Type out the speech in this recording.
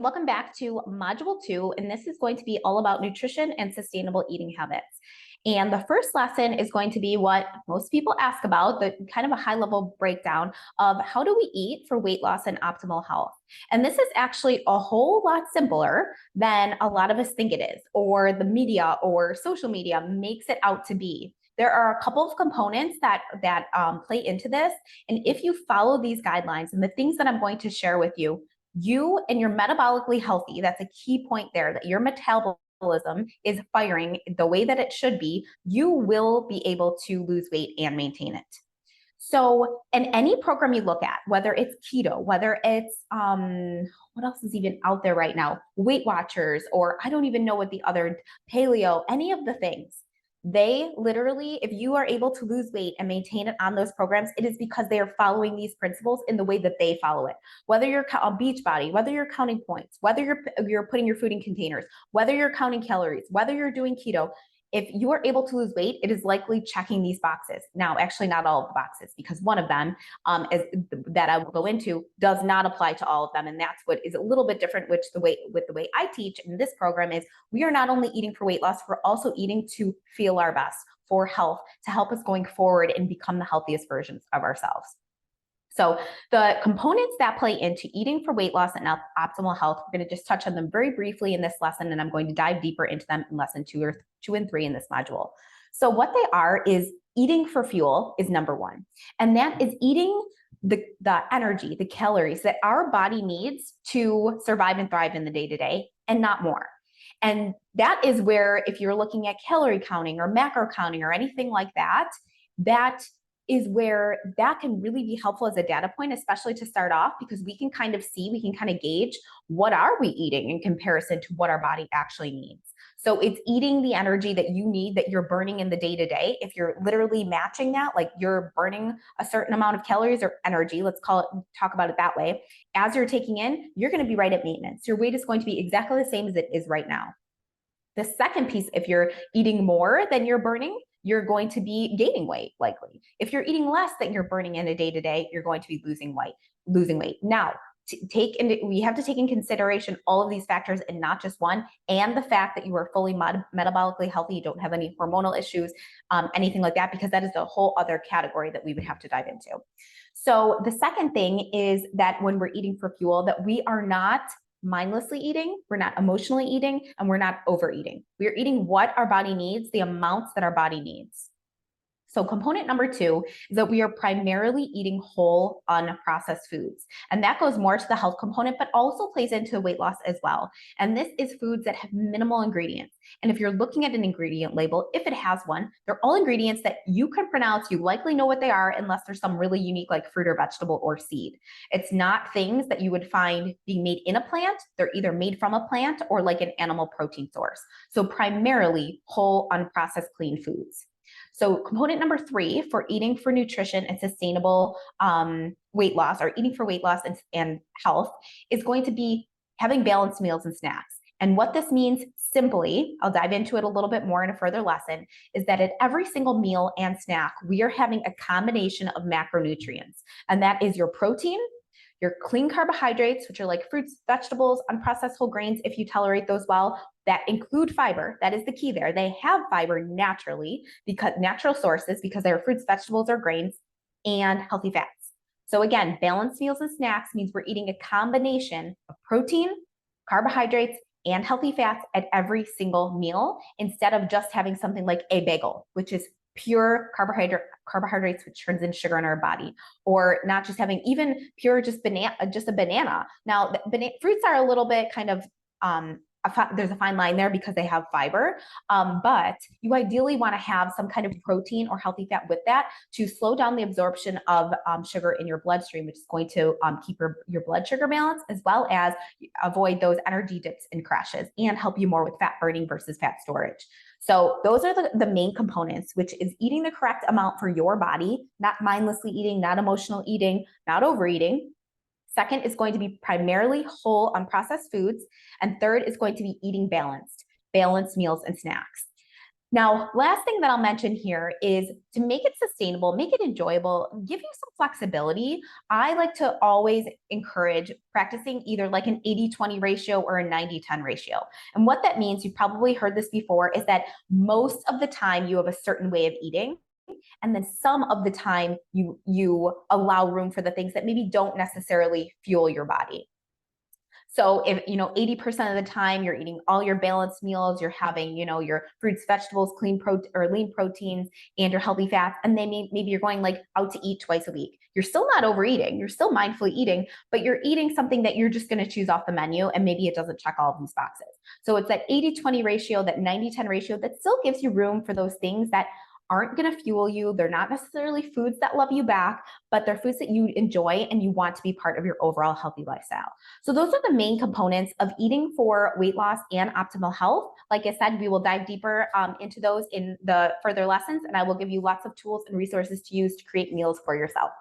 Welcome back to Module 2, and this is going to be all about nutrition and sustainable eating habits. And the first lesson is going to be what most people ask about, the kind of a high-level breakdown of how do we eat for weight loss and optimal health. And this is actually a whole lot simpler than a lot of us think it is, or the media or social media makes it out to be. There are a couple of components that play into this, and if you follow these guidelines and the things that I'm going to share with you, you and you're metabolically healthy. That's a key point there, that your metabolism is firing the way that it should be. You will be able to lose weight and maintain it. So in any program you look at, whether it's keto, whether it's what else is even out there right now, Weight Watchers, or I don't even know what the other, paleo, any of the things, they literally, if you are able to lose weight and maintain it on those programs, it is because they are following these principles in the way that they follow it. Whether you're a Beachbody, whether you're counting points, whether you're putting your food in containers, whether you're counting calories, whether you're doing keto, if you are able to lose weight, it is likely checking these boxes. Now, actually not all of the boxes, because one of them is that I will go into does not apply to all of them. And that's what is a little bit different, with the way I teach in this program is we are not only eating for weight loss, we're also eating to feel our best, for health, to help us going forward and become the healthiest versions of ourselves. So the components that play into eating for weight loss and optimal health, we're going to just touch on them very briefly in this lesson, and I'm going to dive deeper into them in lesson 2 and 3 in this module. So what they are is eating for fuel is number one, and that is eating the energy, the calories that our body needs to survive and thrive in the day-to-day, and not more. And that is where, if you're looking at calorie counting or macro counting or anything like that, that is where that can really be helpful as a data point, especially to start off, because we can kind of see, we can kind of gauge what are we eating in comparison to what our body actually needs. So it's eating the energy that you need, that you're burning in the day-to-day. If you're literally matching that, like you're burning a certain amount of calories or energy, let's talk about it that way, as you're taking in, you're going to be right at maintenance. Your weight is going to be exactly the same as it is right now. The second piece, if you're eating more than you're burning, you're going to be gaining weight, likely. If you're eating less than you're burning in a day-to-day, you're going to be losing weight. Now, we have to take in consideration all of these factors and not just one, and the fact that you are fully metabolically healthy, you don't have any hormonal issues, anything like that, because that is a whole other category that we would have to dive into. So the second thing is that when we're eating for fuel, that we are not mindlessly eating, we're not emotionally eating, and we're not overeating. We're eating what our body needs, the amounts that our body needs. So component number 2 is that we are primarily eating whole, unprocessed foods. And that goes more to the health component, but also plays into weight loss as well. And this is foods that have minimal ingredients. And if you're looking at an ingredient label, if it has one, they're all ingredients that you can pronounce, you likely know what they are, unless there's some really unique like fruit or vegetable or seed. It's not things that you would find being made in a plant. They're either made from a plant or like an animal protein source. So primarily whole, unprocessed, clean foods. So component number 3 for eating for nutrition and sustainable weight loss, or eating for weight loss and health, is going to be having balanced meals and snacks. And what this means simply, I'll dive into it a little bit more in a further lesson, is that at every single meal and snack, we are having a combination of macronutrients. And that is your protein, your clean carbohydrates, which are like fruits, vegetables, unprocessed whole grains, if you tolerate those well, that include fiber. That is the key there. They have fiber naturally, because natural sources, because they are fruits, vegetables, or grains, and healthy fats. So again, balanced meals and snacks means we're eating a combination of protein, carbohydrates, and healthy fats at every single meal, instead of just having something like a bagel, which is pure carbohydrates, which turns in sugar in our body, or not just having even pure just a banana. Now, fruits are a little bit kind of there's a fine line there because they have fiber, but you ideally want to have some kind of protein or healthy fat with that to slow down the absorption of sugar in your bloodstream, which is going to keep your blood sugar balance, as well as avoid those energy dips and crashes, and help you more with fat burning versus fat storage. So those are the main components, which is eating the correct amount for your body, not mindlessly eating, not emotional eating, not overeating. Second is going to be primarily whole, unprocessed foods. And third is going to be eating balanced meals and snacks. Now, last thing that I'll mention here is to make it sustainable, make it enjoyable, give you some flexibility. I like to always encourage practicing either like an 80-20 ratio or a 90-10 ratio. And what that means, you've probably heard this before, is that most of the time you have a certain way of eating. And then some of the time you allow room for the things that maybe don't necessarily fuel your body. So if, 80% of the time you're eating all your balanced meals, you're having, your fruits, vegetables, clean protein or lean proteins and your healthy fats, and then maybe you're going like out to eat twice a week. You're still not overeating. You're still mindfully eating, but you're eating something that you're just going to choose off the menu and maybe it doesn't check all of these boxes. So it's that 80-20 ratio, that 90-10 ratio that still gives you room for those things that aren't going to fuel you. They're not necessarily foods that love you back, but they're foods that you enjoy and you want to be part of your overall healthy lifestyle. So those are the main components of eating for weight loss and optimal health. Like I said, we will dive deeper into those in the further lessons, and I will give you lots of tools and resources to use to create meals for yourself.